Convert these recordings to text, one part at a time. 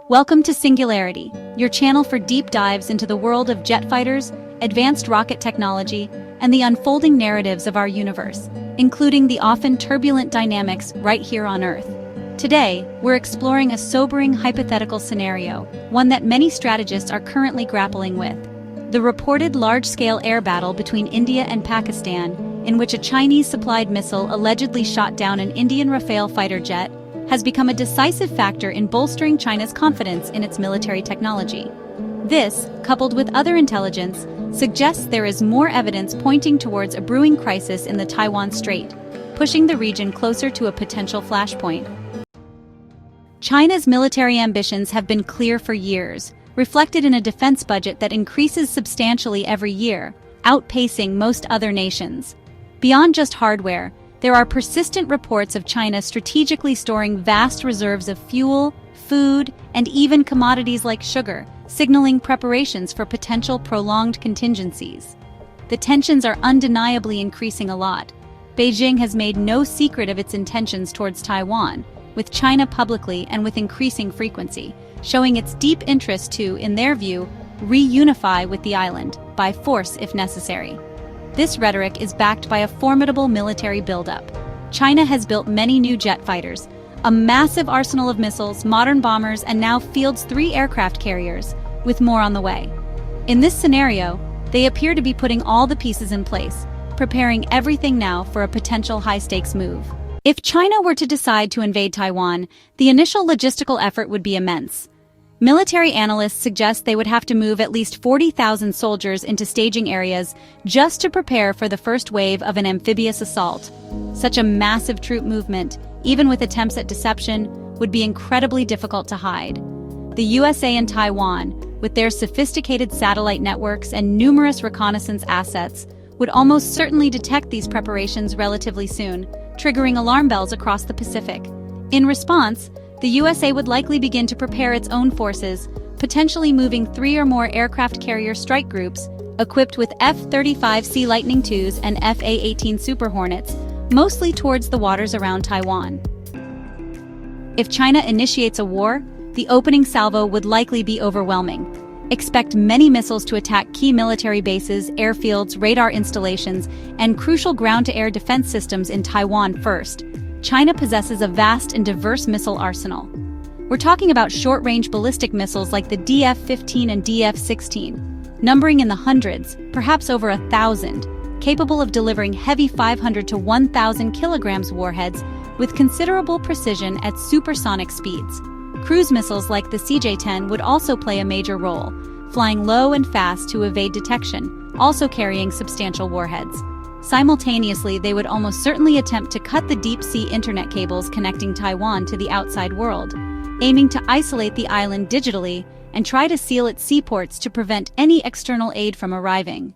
Welcome to Singularity, your channel for deep dives into the world of jet fighters, advanced rocket technology, and the unfolding narratives of our universe, including the often turbulent dynamics right here on Earth. Today, we're exploring a sobering hypothetical scenario, one that many strategists are currently grappling with. The reported large-scale air battle between India and Pakistan, in which a Chinese-supplied missile allegedly shot down an Indian Rafale fighter jet, has become a decisive factor in bolstering China's confidence in its military technology. This, coupled with other intelligence, suggests there is more evidence pointing towards a brewing crisis in the Taiwan Strait, pushing the region closer to a potential flashpoint. China's military ambitions have been clear for years, reflected in a defense budget that increases substantially every year, outpacing most other nations. Beyond just hardware, there are persistent reports of China strategically storing vast reserves of fuel, food, and even commodities like sugar, signaling preparations for potential prolonged contingencies. The tensions are undeniably increasing a lot. Beijing has made no secret of its intentions towards Taiwan, with China publicly and with increasing frequency, showing its deep interest to, in their view, reunify with the island, by force if necessary. This rhetoric is backed by a formidable military buildup. China has built many new jet fighters, a massive arsenal of missiles, modern bombers, and now fields 3 aircraft carriers, with more on the way. In this scenario, they appear to be putting all the pieces in place, preparing everything now for a potential high-stakes move. If China were to decide to invade Taiwan, the initial logistical effort would be immense. Military analysts suggest they would have to move at least 40,000 soldiers into staging areas just to prepare for the first wave of an amphibious assault. Such a massive troop movement, even with attempts at deception, would be incredibly difficult to hide. The USA and Taiwan, with their sophisticated satellite networks and numerous reconnaissance assets, would almost certainly detect these preparations relatively soon, triggering alarm bells across the Pacific. In response, the USA would likely begin to prepare its own forces, potentially moving 3 or more aircraft carrier strike groups, equipped with F-35C Lightning IIs and F/A-18 Super Hornets, mostly towards the waters around Taiwan. If China initiates a war, the opening salvo would likely be overwhelming. Expect many missiles to attack key military bases, airfields, radar installations, and crucial ground-to-air defense systems in Taiwan first. China possesses a vast and diverse missile arsenal. We're talking about short-range ballistic missiles like the DF-15 and DF-16, numbering in the hundreds, perhaps over 1,000, capable of delivering heavy 500 to 1,000 kilograms warheads with considerable precision at supersonic speeds. Cruise missiles like the CJ-10 would also play a major role, flying low and fast to evade detection, also carrying substantial warheads. Simultaneously, they would almost certainly attempt to cut the deep-sea internet cables connecting Taiwan to the outside world, aiming to isolate the island digitally and try to seal its seaports to prevent any external aid from arriving.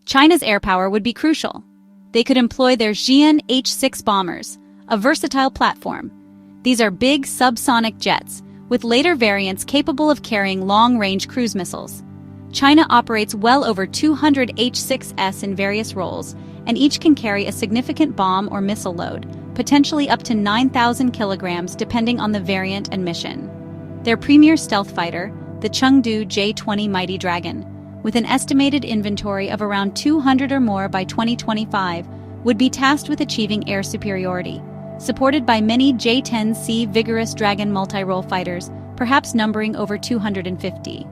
China's air power would be crucial. They could employ their Xi'an H-6 bombers, a versatile platform. These are big subsonic jets, with later variants capable of carrying long-range cruise missiles. China operates well over 200 H-6s in various roles, and each can carry a significant bomb or missile load, potentially up to 9,000 kilograms depending on the variant and mission. Their premier stealth fighter, the Chengdu J-20 Mighty Dragon, with an estimated inventory of around 200 or more by 2025, would be tasked with achieving air superiority, supported by many J-10C Vigorous Dragon multi-role fighters, perhaps numbering over 250.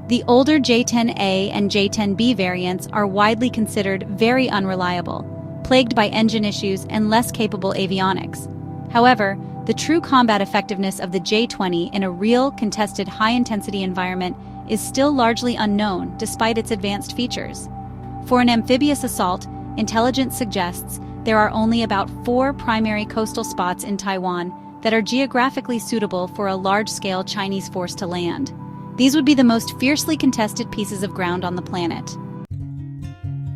The older J-10A and J-10B variants are widely considered very unreliable, plagued by engine issues and less capable avionics. However, the true combat effectiveness of the J-20 in a real, contested, high-intensity environment is still largely unknown despite its advanced features. For an amphibious assault, intelligence suggests there are only about 4 primary coastal spots in Taiwan that are geographically suitable for a large-scale Chinese force to land. These would be the most fiercely contested pieces of ground on the planet.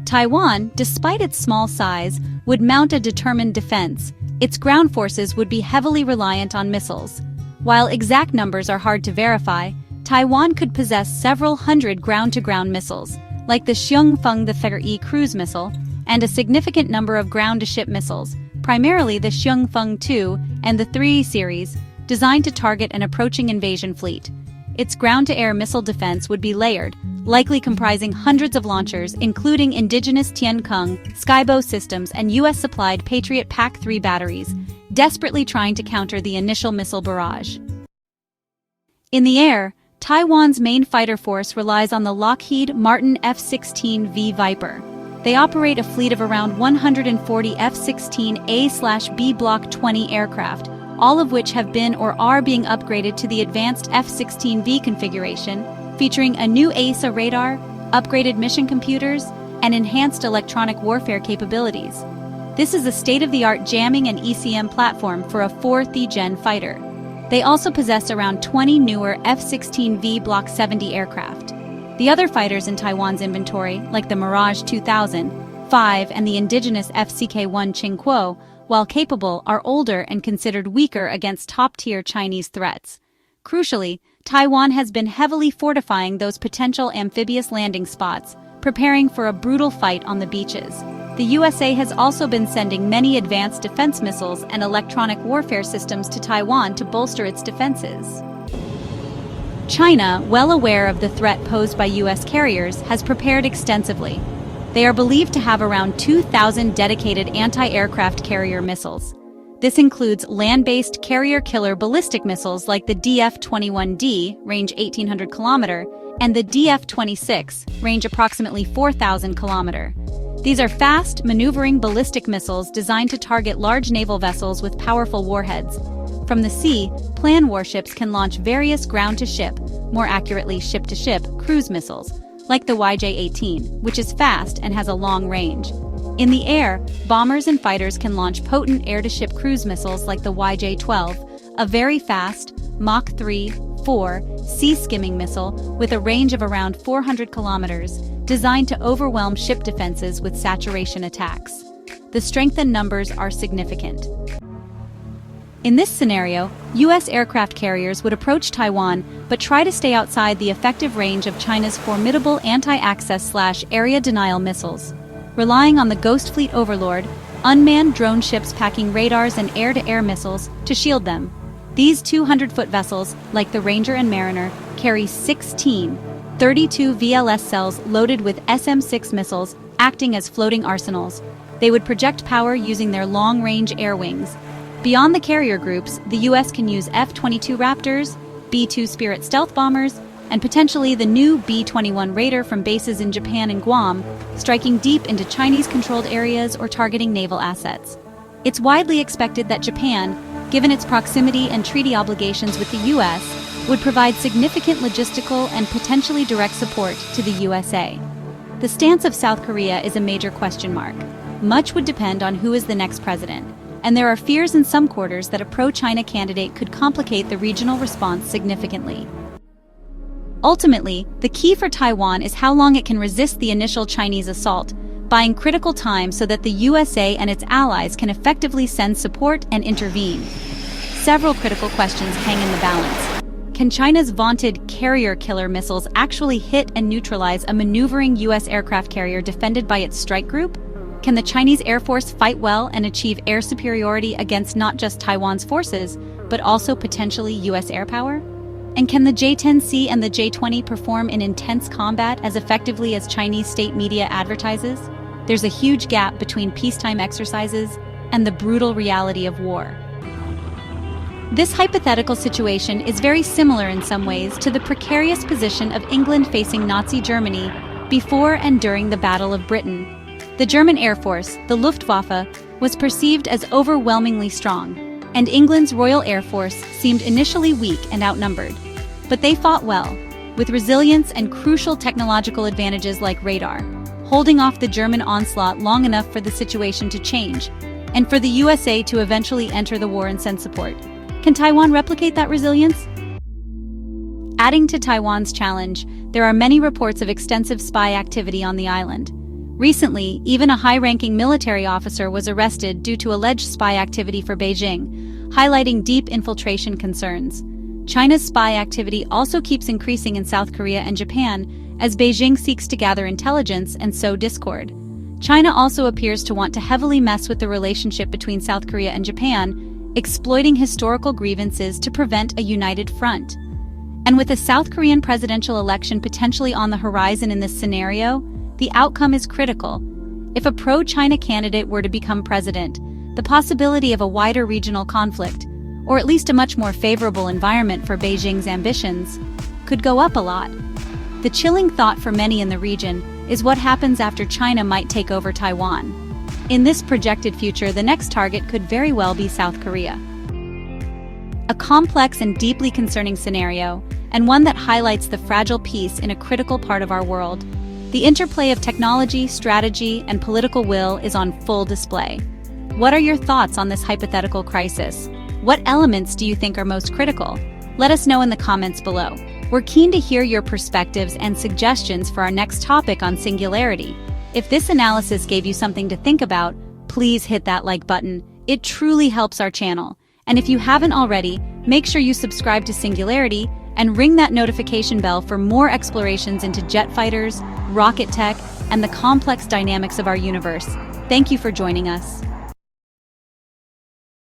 Taiwan, despite its small size, would mount a determined defense. Its ground forces would be heavily reliant on missiles. While exact numbers are hard to verify, Taiwan could possess several hundred ground-to-ground missiles, like the Xiongfeng E cruise missile, and a significant number of ground-to-ship missiles, primarily the Xiongfeng 2 and the 3 series, designed to target an approaching invasion fleet. Its ground-to-air missile defense would be layered, likely comprising hundreds of launchers, including indigenous Tiancong, Skybow systems, and US-supplied Patriot PAC-3 batteries, desperately trying to counter the initial missile barrage. In the air, Taiwan's main fighter force relies on the Lockheed Martin F-16V Viper. They operate a fleet of around 140 F-16A/B Block 20 aircraft, all of which have been or are being upgraded to the advanced F-16V configuration, featuring a new AESA radar, upgraded mission computers, and enhanced electronic warfare capabilities. This is a state-of-the-art jamming and ECM platform for a 4th-gen fighter. They also possess around 20 newer F-16V Block 70 aircraft. The other fighters in Taiwan's inventory, like the Mirage 2005 and the indigenous FCK-1 Qingkuo, while capable, are older and considered weaker against top-tier Chinese threats. Crucially, Taiwan has been heavily fortifying those potential amphibious landing spots, preparing for a brutal fight on the beaches. The USA has also been sending many advanced defense missiles and electronic warfare systems to Taiwan to bolster its defenses. China, well aware of the threat posed by US carriers, has prepared extensively. They are believed to have around 2,000 dedicated anti-aircraft carrier missiles. This includes land-based carrier-killer ballistic missiles like the DF-21D, range 1,800 km, and the DF-26, range approximately 4,000 km. These are fast, maneuvering ballistic missiles designed to target large naval vessels with powerful warheads. From the sea, planned warships can launch various ground-to-ship, more accurately ship-to-ship, cruise missiles, like the YJ-18, which is fast and has a long range. In the air, bombers and fighters can launch potent air-to-ship cruise missiles like the YJ-12, a very fast, Mach 3-4 sea-skimming missile with a range of around 400 kilometers, designed to overwhelm ship defenses with saturation attacks. The strength and numbers are significant. In this scenario, US aircraft carriers would approach Taiwan but try to stay outside the effective range of China's formidable anti-access/area denial missiles. Relying on the Ghost Fleet Overlord, unmanned drone ships packing radars and air-to-air missiles to shield them. These 200-foot vessels, like the Ranger and Mariner, carry 16 32 VLS cells loaded with SM-6 missiles acting as floating arsenals. They would project power using their long-range air wings. Beyond the carrier groups, the US can use F-22 Raptors, B-2 Spirit stealth bombers, and potentially the new B-21 Raider from bases in Japan and Guam, striking deep into Chinese-controlled areas or targeting naval assets. It's widely expected that Japan, given its proximity and treaty obligations with the US, would provide significant logistical and potentially direct support to the USA. The stance of South Korea is a major question mark. Much would depend on who is the next president, and there are fears in some quarters that a pro-China candidate could complicate the regional response significantly. Ultimately, the key for Taiwan is how long it can resist the initial Chinese assault, buying critical time so that the USA and its allies can effectively send support and intervene. Several critical questions hang in the balance. Can China's vaunted carrier-killer missiles actually hit and neutralize a maneuvering US aircraft carrier defended by its strike group? Can the Chinese Air Force fight well and achieve air superiority against not just Taiwan's forces, but also potentially US air power? And can the J-10C and the J-20 perform in intense combat as effectively as Chinese state media advertises? There's a huge gap between peacetime exercises and the brutal reality of war. This hypothetical situation is very similar in some ways to the precarious position of England facing Nazi Germany before and during the Battle of Britain. The German Air Force, the Luftwaffe, was perceived as overwhelmingly strong, and England's Royal Air Force seemed initially weak and outnumbered. But they fought well, with resilience and crucial technological advantages like radar, holding off the German onslaught long enough for the situation to change, and for the USA to eventually enter the war and send support. Can Taiwan replicate that resilience? Adding to Taiwan's challenge, there are many reports of extensive spy activity on the island. Recently, even a high-ranking military officer was arrested due to alleged spy activity for Beijing, highlighting deep infiltration concerns. China's spy activity also keeps increasing in South Korea and Japan as Beijing seeks to gather intelligence and sow discord. China also appears to want to heavily mess with the relationship between South Korea and Japan, exploiting historical grievances to prevent a united front. And with a South Korean presidential election potentially on the horizon in this scenario, the outcome is critical. If a pro-China candidate were to become president, the possibility of a wider regional conflict, or at least a much more favorable environment for Beijing's ambitions, could go up a lot. The chilling thought for many in the region is what happens after China might take over Taiwan. In this projected future, the next target could very well be South Korea. A complex and deeply concerning scenario, and one that highlights the fragile peace in a critical part of our world. The interplay of technology, strategy, and political will is on full display. What are your thoughts on this hypothetical crisis? What elements do you think are most critical? Let us know in the comments below. We're keen to hear your perspectives and suggestions for our next topic on Singularity. If this analysis gave you something to think about, please hit that like button. It truly helps our channel. And if you haven't already, make sure you subscribe to Singularity and ring that notification bell for more explorations into jet fighters, rocket tech, and the complex dynamics of our universe. Thank you for joining us.